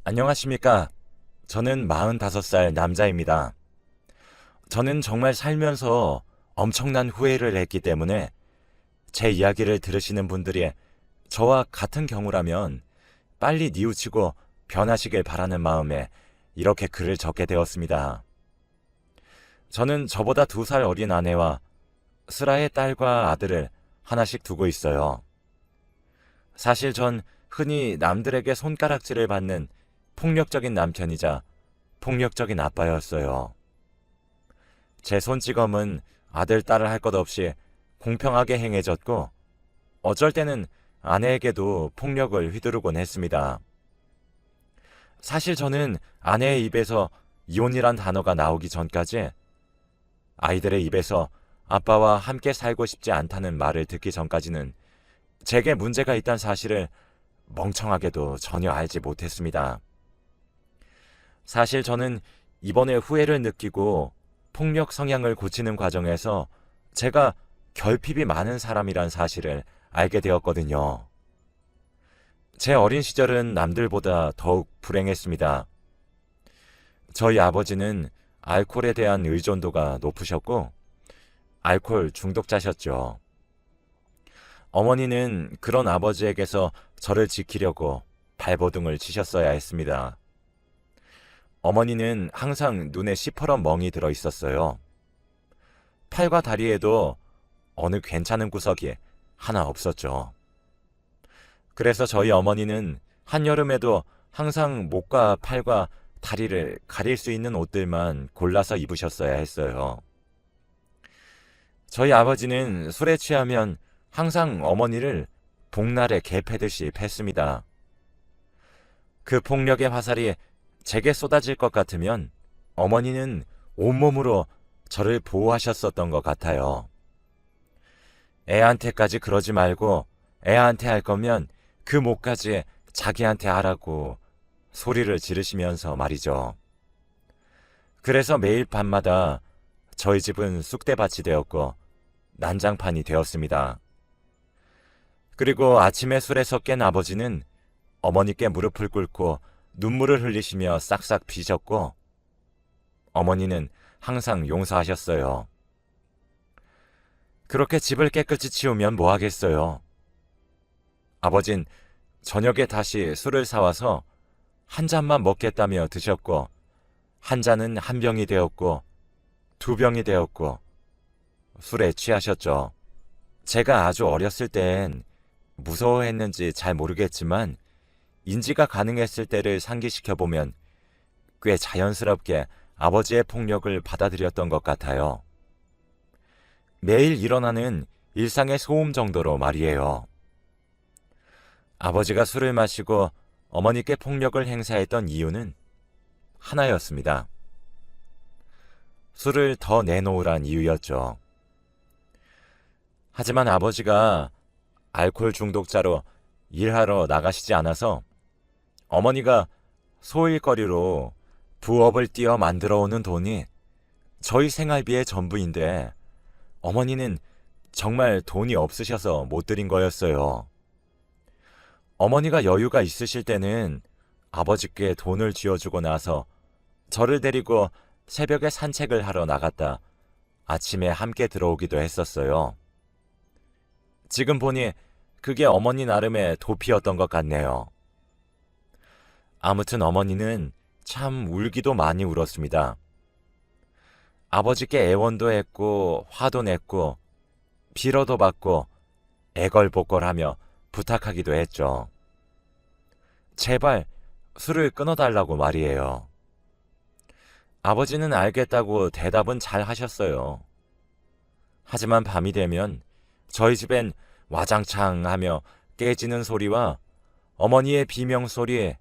안녕하십니까. 저는 45살 남자입니다. 저는 정말 살면서 엄청난 후회를 했기 때문에 제 이야기를 들으시는 분들이 저와 같은 경우라면 빨리 뉘우치고 변하시길 바라는 마음에 이렇게 글을 적게 되었습니다. 저는 저보다 2살 어린 아내와 슬아의 딸과 아들을 하나씩 두고 있어요. 사실 전 흔히 남들에게 손가락질을 받는 폭력적인 남편이자 폭력적인 아빠였어요. 제 손찌검은 아들, 딸을 할 것 없이 공평하게 행해졌고 어쩔 때는 아내에게도 폭력을 휘두르곤 했습니다. 사실 저는 아내의 입에서 이혼이란 단어가 나오기 전까지 아이들의 입에서 아빠와 함께 살고 싶지 않다는 말을 듣기 전까지는 제게 문제가 있다는 사실을 멍청하게도 전혀 알지 못했습니다. 사실 저는 이번에 후회를 느끼고 폭력 성향을 고치는 과정에서 제가 결핍이 많은 사람이란 사실을 알게 되었거든요. 제 어린 시절은 남들보다 더욱 불행했습니다. 저희 아버지는 알코올에 대한 의존도가 높으셨고 알코올 중독자셨죠. 어머니는 그런 아버지에게서 저를 지키려고 발버둥을 치셨어야 했습니다. 어머니는 항상 눈에 시퍼런 멍이 들어 있었어요. 팔과 다리에도 어느 괜찮은 구석이 하나 없었죠. 그래서 저희 어머니는 한여름에도 항상 목과 팔과 다리를 가릴 수 있는 옷들만 골라서 입으셨어야 했어요. 저희 아버지는 술에 취하면 항상 어머니를 복날에 개 패듯이 팼습니다. 그 폭력의 화살이 제게 쏟아질 것 같으면 어머니는 온몸으로 저를 보호하셨었던 것 같아요. 애한테까지 그러지 말고 애한테 할 거면 그 목까지 자기한테 하라고 소리를 지르시면서 말이죠. 그래서 매일 밤마다 저희 집은 쑥대밭이 되었고 난장판이 되었습니다. 그리고 아침에 술에서 깬 아버지는 어머니께 무릎을 꿇고 눈물을 흘리시며 싹싹 비셨고 어머니는 항상 용서하셨어요. 그렇게 집을 깨끗이 치우면 뭐 하겠어요. 아버진 저녁에 다시 술을 사와서 한 잔만 먹겠다며 드셨고 한 잔은 한 병이 되었고 2병이 되었고 술에 취하셨죠. 제가 아주 어렸을 땐 무서워했는지 잘 모르겠지만 인지가 가능했을 때를 상기시켜보면 꽤 자연스럽게 아버지의 폭력을 받아들였던 것 같아요. 매일 일어나는 일상의 소음 정도로 말이에요. 아버지가 술을 마시고 어머니께 폭력을 행사했던 이유는 하나였습니다. 술을 더 내놓으란 이유였죠. 하지만 아버지가 알코올 중독자로 일하러 나가시지 않아서 어머니가 소일거리로 부업을 띄어 만들어 오는 돈이 저희 생활비의 전부인데 어머니는 정말 돈이 없으셔서 못 드린 거였어요. 어머니가 여유가 있으실 때는 아버지께 돈을 쥐어주고 나서 저를 데리고 새벽에 산책을 하러 나갔다 아침에 함께 들어오기도 했었어요. 지금 보니 그게 어머니 나름의 도피였던 것 같네요. 아무튼 어머니는 참 울기도 많이 울었습니다. 아버지께 애원도 했고 화도 냈고 빌어도 받고 애걸복걸하며 부탁하기도 했죠. 제발 술을 끊어달라고 말이에요. 아버지는 알겠다고 대답은 잘 하셨어요. 하지만 밤이 되면 저희 집엔 와장창 하며 깨지는 소리와 어머니의 비명소리,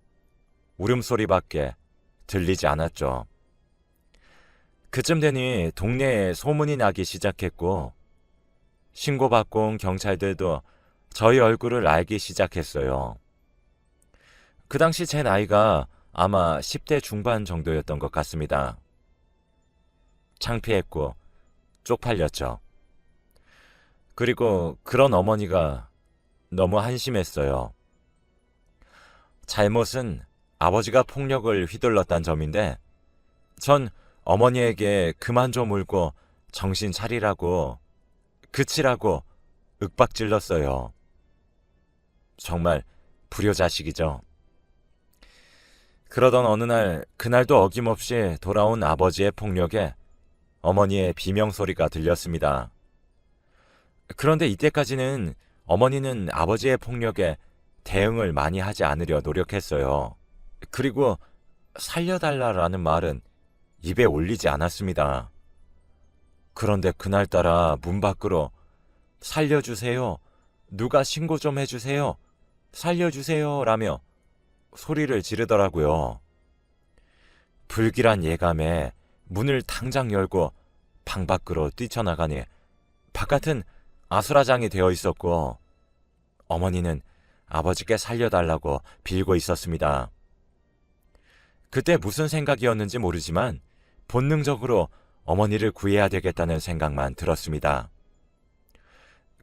울음소리밖에 들리지 않았죠. 그쯤 되니 동네에 소문이 나기 시작했고 신고받고 온 경찰들도 저희 얼굴을 알기 시작했어요. 그 당시 제 나이가 아마 10대 중반 정도였던 것 같습니다. 창피했고 쪽팔렸죠. 그리고 그런 어머니가 너무 한심했어요. 잘못은 아버지가 폭력을 휘둘렀단 점인데 전 어머니에게 그만 좀 울고 정신 차리라고, 그치라고 윽박질렀어요. 정말 불효자식이죠. 그러던 어느 날, 그날도 어김없이 돌아온 아버지의 폭력에 어머니의 비명소리가 들렸습니다. 그런데 이때까지는 어머니는 아버지의 폭력에 대응을 많이 하지 않으려 노력했어요. 그리고 살려달라라는 말은 입에 올리지 않았습니다. 그런데 그날따라 문 밖으로 살려주세요, 누가 신고 좀 해주세요, 살려주세요 라며 소리를 지르더라고요. 불길한 예감에 문을 당장 열고 방 밖으로 뛰쳐나가니 바깥은 아수라장이 되어 있었고 어머니는 아버지께 살려달라고 빌고 있었습니다. 그때 무슨 생각이었는지 모르지만 본능적으로 어머니를 구해야 되겠다는 생각만 들었습니다.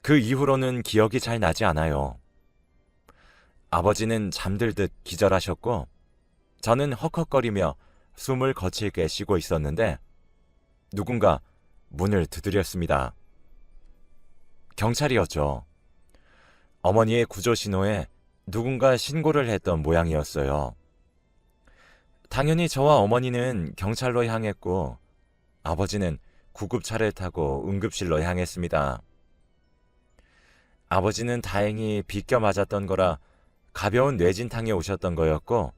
그 이후로는 기억이 잘 나지 않아요. 아버지는 잠들듯 기절하셨고 저는 헉헉거리며 숨을 거칠게 쉬고 있었는데 누군가 문을 두드렸습니다. 경찰이었죠. 어머니의 구조 신호에 누군가 신고를 했던 모양이었어요. 당연히 저와 어머니는 경찰로 향했고 아버지는 구급차를 타고 응급실로 향했습니다. 아버지는 다행히 비껴 맞았던 거라 가벼운 뇌진탕에 오셨던 거였고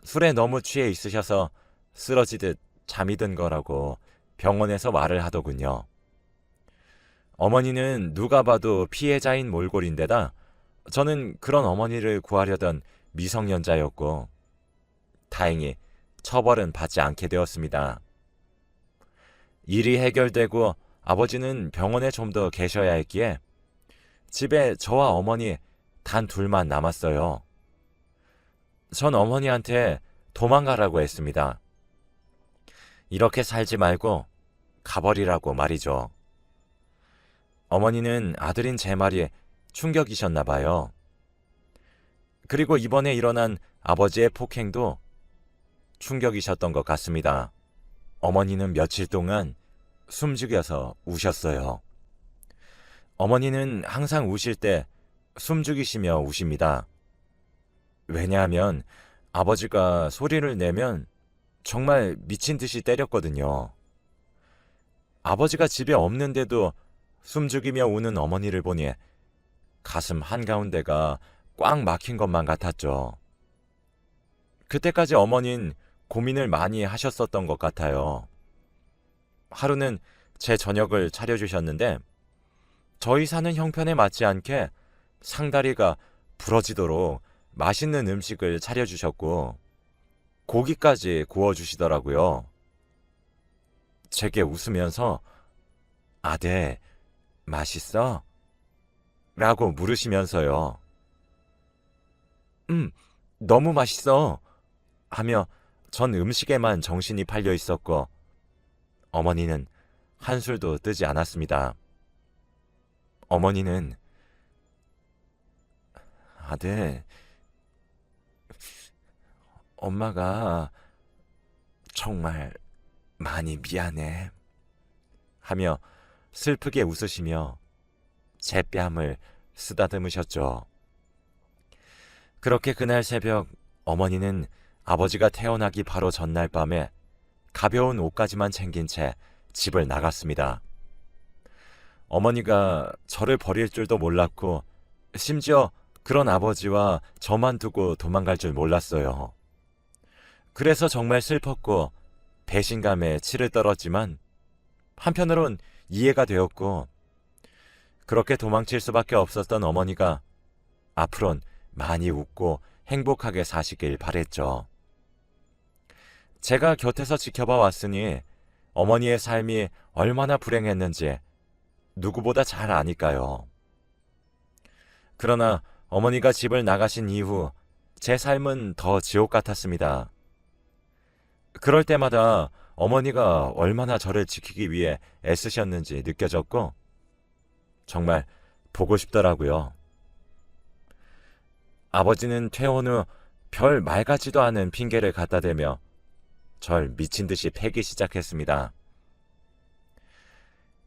술에 너무 취해 있으셔서 쓰러지듯 잠이 든 거라고 병원에서 말을 하더군요. 어머니는 누가 봐도 피해자인 몰골인데다 저는 그런 어머니를 구하려던 미성년자였고 다행히 처벌은 받지 않게 되었습니다. 일이 해결되고 아버지는 병원에 좀 더 계셔야 했기에 집에 저와 어머니 단 둘만 남았어요. 전 어머니한테 도망가라고 했습니다. 이렇게 살지 말고 가버리라고 말이죠. 어머니는 아들인 제 말이 충격이셨나 봐요. 그리고 이번에 일어난 아버지의 폭행도 충격이셨던 것 같습니다. 어머니는 며칠 동안 숨죽여서 우셨어요. 어머니는 항상 우실 때 숨죽이시며 우십니다. 왜냐하면 아버지가 소리를 내면 정말 미친 듯이 때렸거든요. 아버지가 집에 없는데도 숨죽이며 우는 어머니를 보니 가슴 한가운데가 꽉 막힌 것만 같았죠. 그때까지 어머니는 고민을 많이 하셨었던 것 같아요. 하루는 제 저녁을 차려주셨는데 저희 사는 형편에 맞지 않게 상다리가 부러지도록 맛있는 음식을 차려주셨고 고기까지 구워주시더라고요. 제게 웃으면서 아들, 맛있어? 라고 물으시면서요. 너무 맛있어 하며 전 음식에만 정신이 팔려 있었고 어머니는 한술도 뜨지 않았습니다. 어머니는 아들, 엄마가 정말 많이 미안해 하며 슬프게 웃으시며 제 뺨을 쓰다듬으셨죠. 그렇게 그날 새벽 어머니는 아버지가 태어나기 바로 전날 밤에 가벼운 옷까지만 챙긴 채 집을 나갔습니다. 어머니가 저를 버릴 줄도 몰랐고 심지어 그런 아버지와 저만 두고 도망갈 줄 몰랐어요. 그래서 정말 슬펐고 배신감에 치를 떨었지만 한편으론 이해가 되었고 그렇게 도망칠 수밖에 없었던 어머니가 앞으론 많이 웃고 행복하게 사시길 바랬죠. 제가 곁에서 지켜봐 왔으니 어머니의 삶이 얼마나 불행했는지 누구보다 잘 아니까요. 그러나 어머니가 집을 나가신 이후 제 삶은 더 지옥 같았습니다. 그럴 때마다 어머니가 얼마나 저를 지키기 위해 애쓰셨는지 느껴졌고 정말 보고 싶더라고요. 아버지는 퇴원 후 별 말 같지도 않은 핑계를 갖다 대며 절 미친 듯이 패기 시작했습니다.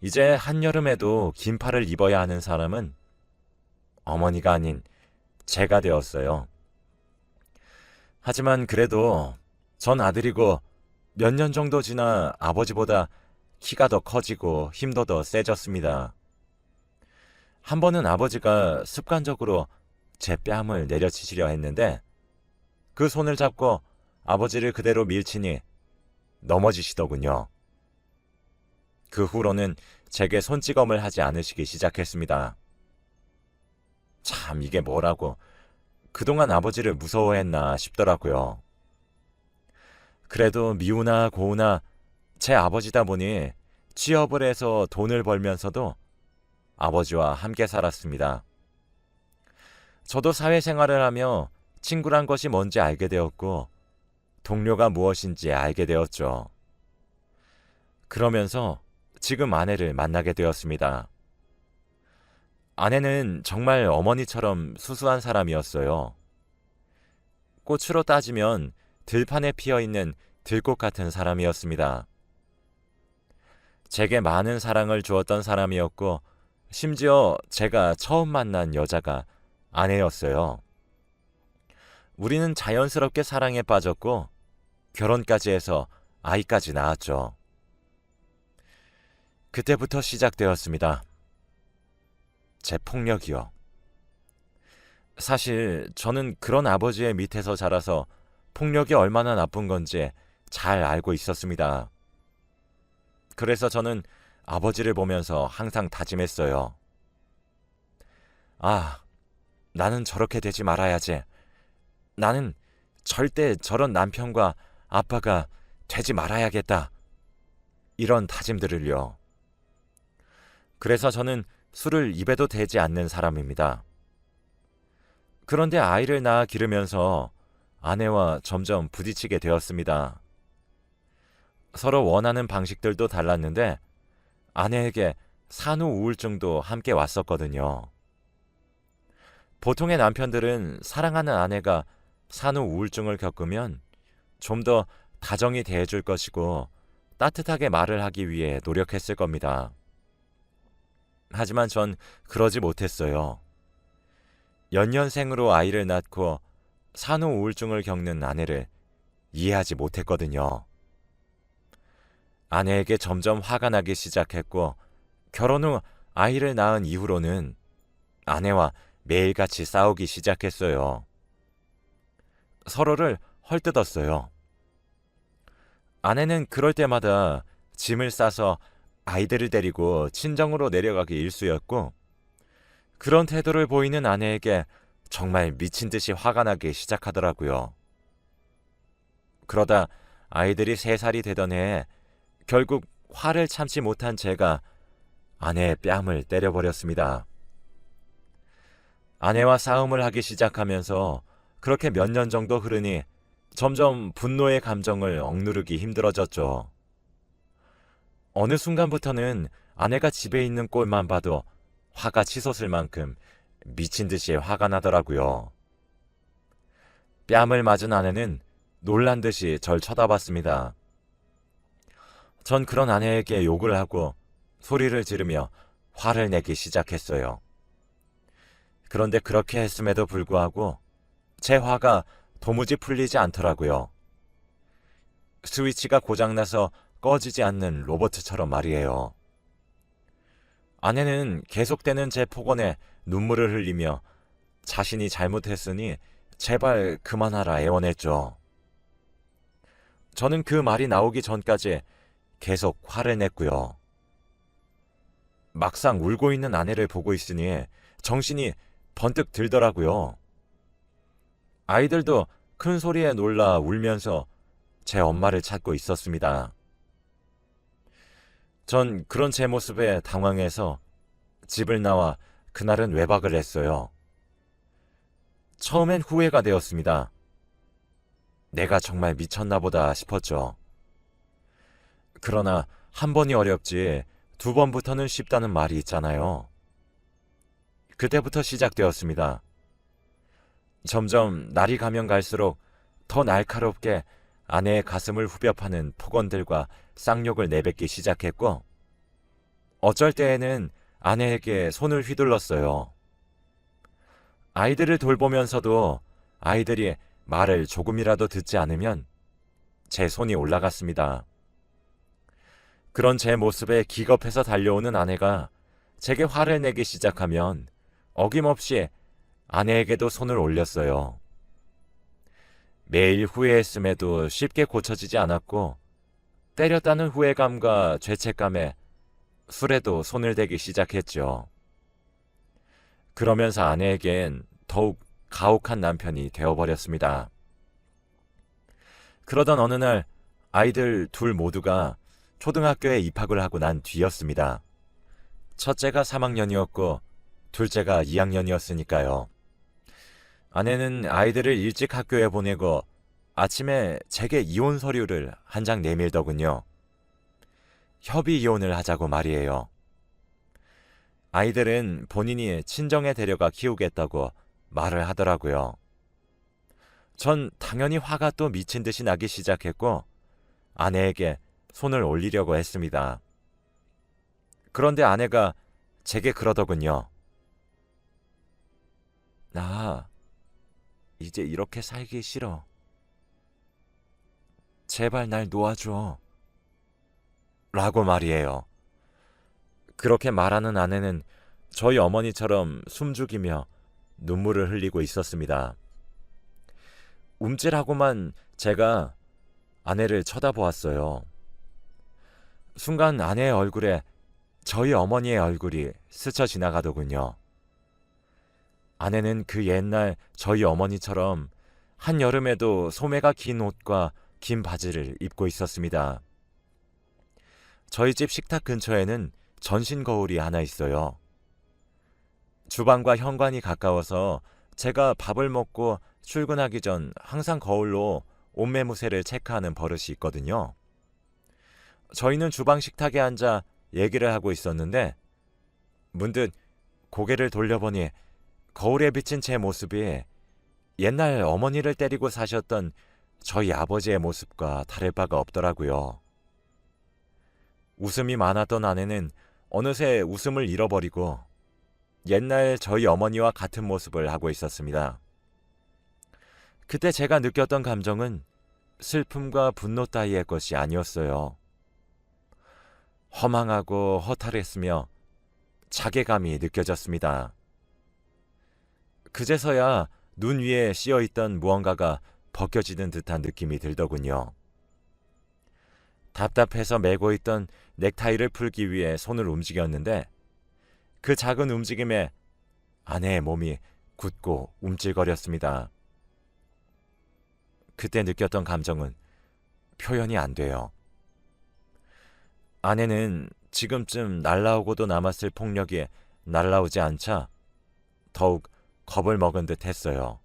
이제 한여름에도 긴팔을 입어야 하는 사람은 어머니가 아닌 제가 되었어요. 하지만 그래도 전 아들이고 몇 년 정도 지나 아버지보다 키가 더 커지고 힘도 더 세졌습니다. 한 번은 아버지가 습관적으로 제 뺨을 내려치시려 했는데 그 손을 잡고 아버지를 그대로 밀치니 넘어지시더군요. 그 후로는 제게 손찌검을 하지 않으시기 시작했습니다. 참 이게 뭐라고 그동안 아버지를 무서워했나 싶더라고요. 그래도 미우나 고우나 제 아버지다 보니 취업을 해서 돈을 벌면서도 아버지와 함께 살았습니다. 저도 사회생활을 하며 친구란 것이 뭔지 알게 되었고 동료가 무엇인지 알게 되었죠. 그러면서 지금 아내를 만나게 되었습니다. 아내는 정말 어머니처럼 수수한 사람이었어요. 꽃으로 따지면 들판에 피어있는 들꽃 같은 사람이었습니다. 제게 많은 사랑을 주었던 사람이었고 심지어 제가 처음 만난 여자가 아내였어요. 우리는 자연스럽게 사랑에 빠졌고 결혼까지 해서 아이까지 낳았죠. 그때부터 시작되었습니다. 제 폭력이요. 사실 저는 그런 아버지의 밑에서 자라서 폭력이 얼마나 나쁜 건지 잘 알고 있었습니다. 그래서 저는 아버지를 보면서 항상 다짐했어요. 아, 나는 저렇게 되지 말아야지. 나는 절대 저런 남편과 아빠가 되지 말아야겠다. 이런 다짐들을요. 그래서 저는 술을 입에도 대지 않는 사람입니다. 그런데 아이를 낳아 기르면서 아내와 점점 부딪히게 되었습니다. 서로 원하는 방식들도 달랐는데 아내에게 산후 우울증도 함께 왔었거든요. 보통의 남편들은 사랑하는 아내가 산후 우울증을 겪으면 좀 더 다정히 대해줄 것이고 따뜻하게 말을 하기 위해 노력했을 겁니다. 하지만 전 그러지 못했어요. 연년생으로 아이를 낳고 산후 우울증을 겪는 아내를 이해하지 못했거든요. 아내에게 점점 화가 나기 시작했고 결혼 후 아이를 낳은 이후로는 아내와 매일같이 싸우기 시작했어요. 서로를 헐뜯었어요. 아내는 그럴 때마다 짐을 싸서 아이들을 데리고 친정으로 내려가기 일쑤였고 그런 태도를 보이는 아내에게 정말 미친 듯이 화가 나기 시작하더라고요. 그러다 아이들이 3살이 되던 해에 결국 화를 참지 못한 제가 아내의 뺨을 때려버렸습니다. 아내와 싸움을 하기 시작하면서 그렇게 몇 년 정도 흐르니 점점 분노의 감정을 억누르기 힘들어졌죠. 어느 순간부터는 아내가 집에 있는 꼴만 봐도 화가 치솟을 만큼 미친 듯이 화가 나더라고요. 뺨을 맞은 아내는 놀란 듯이 절 쳐다봤습니다. 전 그런 아내에게 욕을 하고 소리를 지르며 화를 내기 시작했어요. 그런데 그렇게 했음에도 불구하고 제 화가 도무지 풀리지 않더라고요. 스위치가 고장나서 꺼지지 않는 로봇처럼 말이에요. 아내는 계속되는 제 폭언에 눈물을 흘리며 자신이 잘못했으니 제발 그만하라 애원했죠. 저는 그 말이 나오기 전까지 계속 화를 냈고요. 막상 울고 있는 아내를 보고 있으니 정신이 번뜩 들더라고요. 아이들도 큰 소리에 놀라 울면서 제 엄마를 찾고 있었습니다. 전 그런 제 모습에 당황해서 집을 나와 그날은 외박을 했어요. 처음엔 후회가 되었습니다. 내가 정말 미쳤나 보다 싶었죠. 그러나 한 번이 어렵지 2번부터는 쉽다는 말이 있잖아요. 그때부터 시작되었습니다. 점점 날이 가면 갈수록 더 날카롭게 아내의 가슴을 후벼 파는 폭언들과 쌍욕을 내뱉기 시작했고, 어쩔 때에는 아내에게 손을 휘둘렀어요. 아이들을 돌보면서도 아이들이 말을 조금이라도 듣지 않으면 제 손이 올라갔습니다. 그런 제 모습에 기겁해서 달려오는 아내가 제게 화를 내기 시작하면 어김없이 아내에게도 손을 올렸어요. 매일 후회했음에도 쉽게 고쳐지지 않았고, 때렸다는 후회감과 죄책감에 술에도 손을 대기 시작했죠. 그러면서 아내에겐 더욱 가혹한 남편이 되어버렸습니다. 그러던 어느 날 아이들 둘 모두가 초등학교에 입학을 하고 난 뒤였습니다. 첫째가 3학년이었고 둘째가 2학년이었으니까요. 아내는 아이들을 일찍 학교에 보내고 아침에 제게 이혼 서류를 한 장 내밀더군요. 협의 이혼을 하자고 말이에요. 아이들은 본인이 친정에 데려가 키우겠다고 말을 하더라고요. 전 당연히 화가 또 미친 듯이 나기 시작했고 아내에게 손을 올리려고 했습니다. 그런데 아내가 제게 그러더군요. 나 이제 이렇게 살기 싫어. 제발 날 놓아줘. 라고 말이에요. 그렇게 말하는 아내는 저희 어머니처럼 숨죽이며 눈물을 흘리고 있었습니다. 움찔하고만 제가 아내를 쳐다보았어요. 순간 아내의 얼굴에 저희 어머니의 얼굴이 스쳐 지나가더군요. 아내는 그 옛날 저희 어머니처럼 한여름에도 소매가 긴 옷과 긴 바지를 입고 있었습니다. 저희 집 식탁 근처에는 전신 거울이 하나 있어요. 주방과 현관이 가까워서 제가 밥을 먹고 출근하기 전 항상 거울로 옷매무새를 체크하는 버릇이 있거든요. 저희는 주방 식탁에 앉아 얘기를 하고 있었는데 문득 고개를 돌려보니 거울에 비친 제 모습이 옛날 어머니를 때리고 사셨던 저희 아버지의 모습과 다를 바가 없더라고요. 웃음이 많았던 아내는 어느새 웃음을 잃어버리고 옛날 저희 어머니와 같은 모습을 하고 있었습니다. 그때 제가 느꼈던 감정은 슬픔과 분노 따위의 것이 아니었어요. 허망하고 허탈했으며 자괴감이 느껴졌습니다. 그제서야 눈 위에 씌어있던 무언가가 벗겨지는 듯한 느낌이 들더군요. 답답해서 메고 있던 넥타이를 풀기 위해 손을 움직였는데 그 작은 움직임에 아내의 몸이 굳고 움찔거렸습니다. 그때 느꼈던 감정은 표현이 안 돼요. 아내는 지금쯤 날라오고도 남았을 폭력이 날라오지 않자 더욱 겁을 먹은 듯 했어요.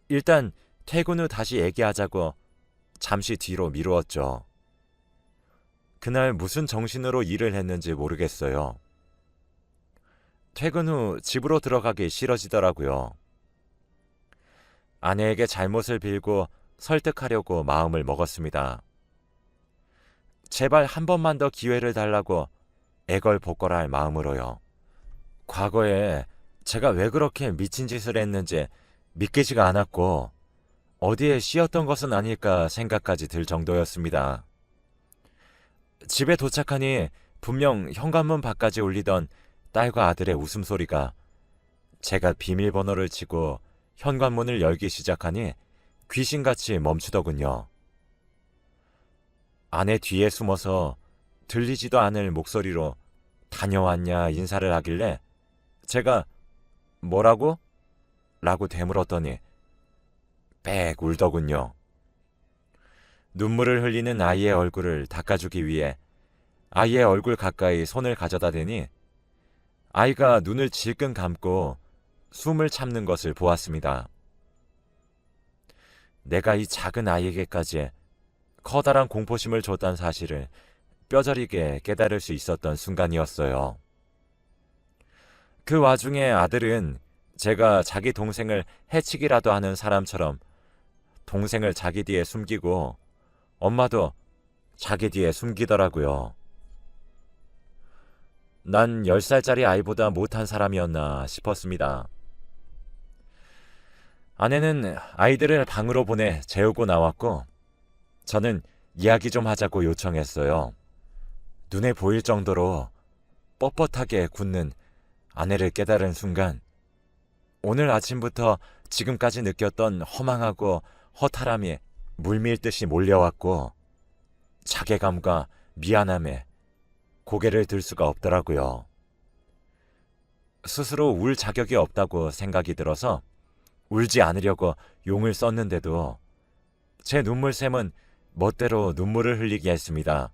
일단 퇴근 후 다시 얘기하자고 잠시 뒤로 미루었죠. 그날 무슨 정신으로 일을 했는지 모르겠어요. 퇴근 후 집으로 들어가기 싫어지더라고요. 아내에게 잘못을 빌고 설득하려고 마음을 먹었습니다. 제발 한 번만 더 기회를 달라고 애걸복걸할 마음으로요. 과거에 제가 왜 그렇게 미친 짓을 했는지 믿기지가 않았고 어디에 씌었던 것은 아닐까 생각까지 들 정도였습니다. 집에 도착하니 분명 현관문 밖까지 울리던 딸과 아들의 웃음소리가 제가 비밀번호를 치고 현관문을 열기 시작하니 귀신같이 멈추더군요. 아내 뒤에 숨어서 들리지도 않을 목소리로 다녀왔냐 인사를 하길래 제가 뭐라고? 라고 되물었더니 빽 울더군요. 눈물을 흘리는 아이의 얼굴을 닦아주기 위해 아이의 얼굴 가까이 손을 가져다 대니 아이가 눈을 질끈 감고 숨을 참는 것을 보았습니다. 내가 이 작은 아이에게까지 커다란 공포심을 줬다는 사실을 뼈저리게 깨달을 수 있었던 순간이었어요. 그 와중에 아들은 제가 자기 동생을 해치기라도 하는 사람처럼 동생을 자기 뒤에 숨기고 엄마도 자기 뒤에 숨기더라고요. 난 10살짜리 아이보다 못한 사람이었나 싶었습니다. 아내는 아이들을 방으로 보내 재우고 나왔고 저는 이야기 좀 하자고 요청했어요. 눈에 보일 정도로 뻣뻣하게 굳는 아내를 깨달은 순간 오늘 아침부터 지금까지 느꼈던 허망하고 허탈함이 물밀듯이 몰려왔고 자괴감과 미안함에 고개를 들 수가 없더라고요. 스스로 울 자격이 없다고 생각이 들어서 울지 않으려고 용을 썼는데도 제 눈물샘은 멋대로 눈물을 흘리게 했습니다.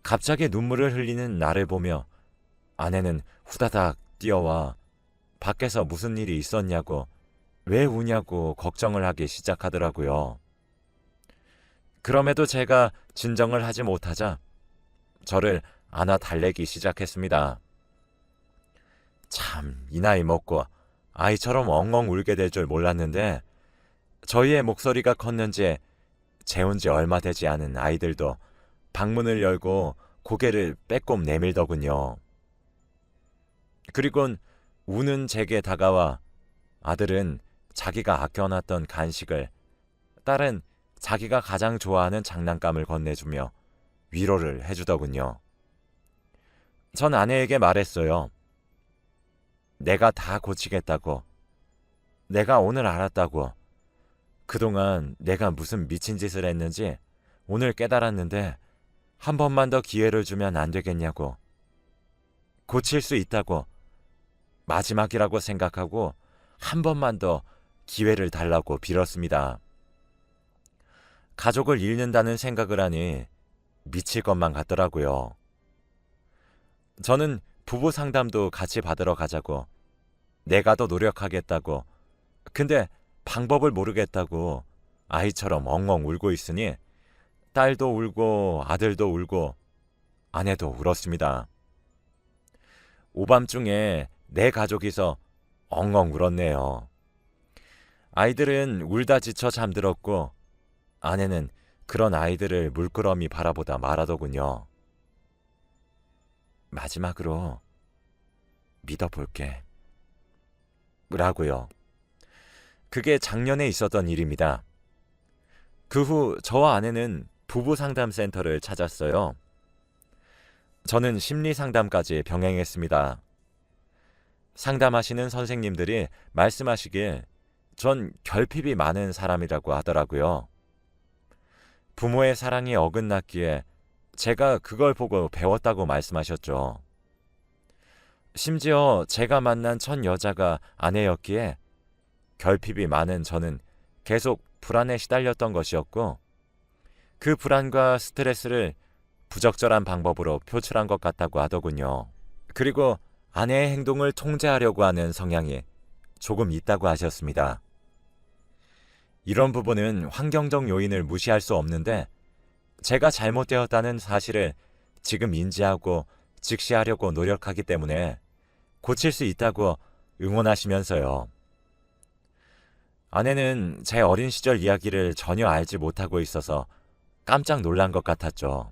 갑자기 눈물을 흘리는 나를 보며 아내는 후다닥 뛰어와 밖에서 무슨 일이 있었냐고 왜 우냐고 걱정을 하기 시작하더라고요. 그럼에도 제가 진정을 하지 못하자 저를 안아 달래기 시작했습니다. 참, 이 나이 먹고 아이처럼 엉엉 울게 될 줄 몰랐는데 저희의 목소리가 컸는지 재운 지 얼마 되지 않은 아이들도 방문을 열고 고개를 빼꼼 내밀더군요. 그리곤 우는 제게 다가와 아들은 자기가 아껴놨던 간식을, 딸은 자기가 가장 좋아하는 장난감을 건네주며 위로를 해주더군요. 전 아내에게 말했어요. 내가 다 고치겠다고. 내가 오늘 알았다고. 그동안 내가 무슨 미친 짓을 했는지 오늘 깨달았는데 한 번만 더 기회를 주면 안 되겠냐고. 고칠 수 있다고. 마지막이라고 생각하고 한 번만 더 기회를 달라고 빌었습니다. 가족을 잃는다는 생각을 하니 미칠 것만 같더라고요. 저는 부부 상담도 같이 받으러 가자고, 내가 더 노력하겠다고, 근데 방법을 모르겠다고 아이처럼 엉엉 울고 있으니 딸도 울고 아들도 울고 아내도 울었습니다. 오밤중에 내 가족이서 엉엉 울었네요. 아이들은 울다 지쳐 잠들었고 아내는 그런 아이들을 물끄러미 바라보다 말하더군요. 마지막으로 믿어볼게. 라고요. 그게 작년에 있었던 일입니다. 그 후 저와 아내는 부부 상담센터를 찾았어요. 저는 심리 상담까지 병행했습니다. 상담하시는 선생님들이 말씀하시길 전 결핍이 많은 사람이라고 하더라고요. 부모의 사랑이 어긋났기에 제가 그걸 보고 배웠다고 말씀하셨죠. 심지어 제가 만난 첫 여자가 아내였기에 결핍이 많은 저는 계속 불안에 시달렸던 것이었고 그 불안과 스트레스를 부적절한 방법으로 표출한 것 같다고 하더군요. 그리고 아내의 행동을 통제하려고 하는 성향이 조금 있다고 하셨습니다. 이런 부분은 환경적 요인을 무시할 수 없는데 제가 잘못되었다는 사실을 지금 인지하고 직시하려고 노력하기 때문에 고칠 수 있다고 응원하시면서요. 아내는 제 어린 시절 이야기를 전혀 알지 못하고 있어서 깜짝 놀란 것 같았죠.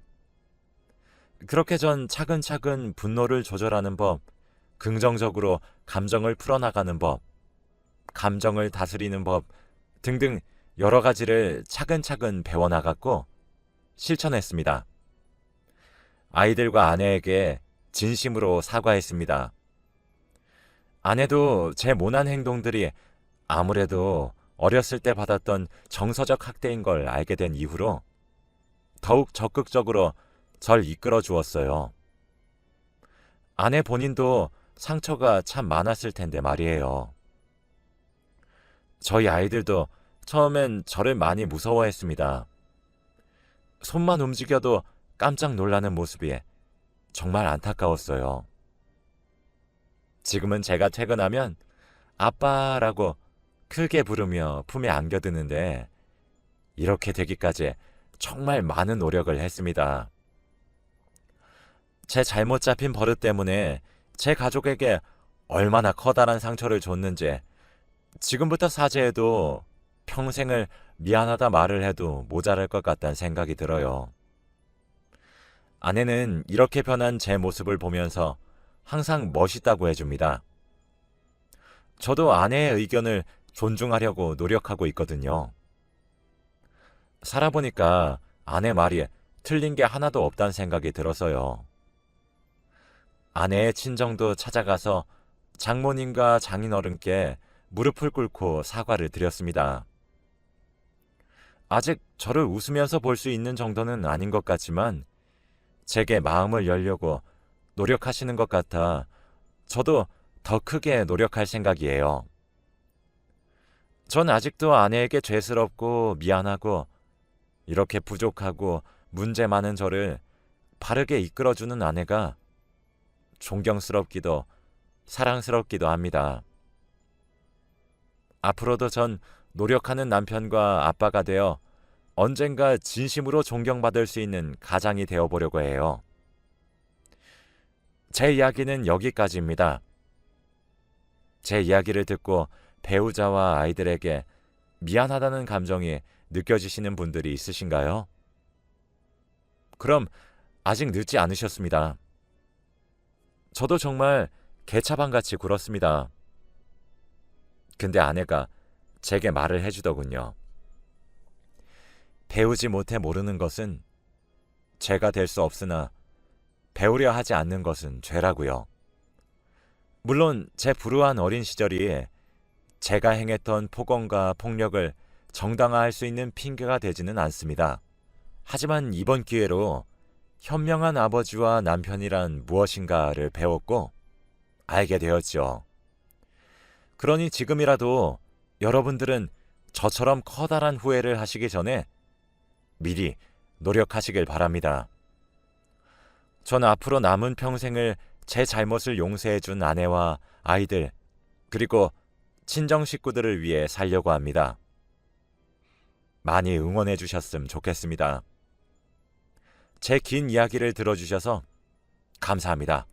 그렇게 전 차근차근 분노를 조절하는 법, 긍정적으로 감정을 풀어나가는 법, 감정을 다스리는 법 등등 여러 가지를 차근차근 배워나갔고 실천했습니다. 아이들과 아내에게 진심으로 사과했습니다. 아내도 제 모난 행동들이 아무래도 어렸을 때 받았던 정서적 학대인 걸 알게 된 이후로 더욱 적극적으로 절 이끌어 주었어요. 아내 본인도 상처가 참 많았을 텐데 말이에요. 저희 아이들도 처음엔 저를 많이 무서워했습니다. 손만 움직여도 깜짝 놀라는 모습이 정말 안타까웠어요. 지금은 제가 퇴근하면 아빠라고 크게 부르며 품에 안겨드는데 이렇게 되기까지 정말 많은 노력을 했습니다. 제 잘못 잡힌 버릇 때문에 제 가족에게 얼마나 커다란 상처를 줬는지 지금부터 사죄해도 평생을 미안하다 말을 해도 모자랄 것 같다는 생각이 들어요. 아내는 이렇게 변한 제 모습을 보면서 항상 멋있다고 해줍니다. 저도 아내의 의견을 존중하려고 노력하고 있거든요. 살아보니까 아내 말이 틀린 게 하나도 없다는 생각이 들어서요. 아내의 친정도 찾아가서 장모님과 장인어른께 무릎을 꿇고 사과를 드렸습니다. 아직 저를 웃으면서 볼 수 있는 정도는 아닌 것 같지만 제게 마음을 열려고 노력하시는 것 같아 저도 더 크게 노력할 생각이에요. 전 아직도 아내에게 죄스럽고 미안하고 이렇게 부족하고 문제 많은 저를 바르게 이끌어주는 아내가 존경스럽기도 사랑스럽기도 합니다. 앞으로도 전 노력하는 남편과 아빠가 되어 언젠가 진심으로 존경받을 수 있는 가장이 되어보려고 해요. 제 이야기는 여기까지입니다. 제 이야기를 듣고 배우자와 아이들에게 미안하다는 감정이 느껴지시는 분들이 있으신가요? 그럼 아직 늦지 않으셨습니다. 저도 정말 개차반같이 굴었습니다. 근데 아내가 제게 말을 해주더군요. 배우지 못해 모르는 것은 죄가 될 수 없으나 배우려 하지 않는 것은 죄라고요. 물론 제 불우한 어린 시절이 제가 행했던 폭언과 폭력을 정당화할 수 있는 핑계가 되지는 않습니다. 하지만 이번 기회로 현명한 아버지와 남편이란 무엇인가를 배웠고 알게 되었죠. 그러니 지금이라도 여러분들은 저처럼 커다란 후회를 하시기 전에 미리 노력하시길 바랍니다. 전 앞으로 남은 평생을 제 잘못을 용서해 준 아내와 아이들 그리고 친정 식구들을 위해 살려고 합니다. 많이 응원해 주셨으면 좋겠습니다. 제 긴 이야기를 들어주셔서 감사합니다.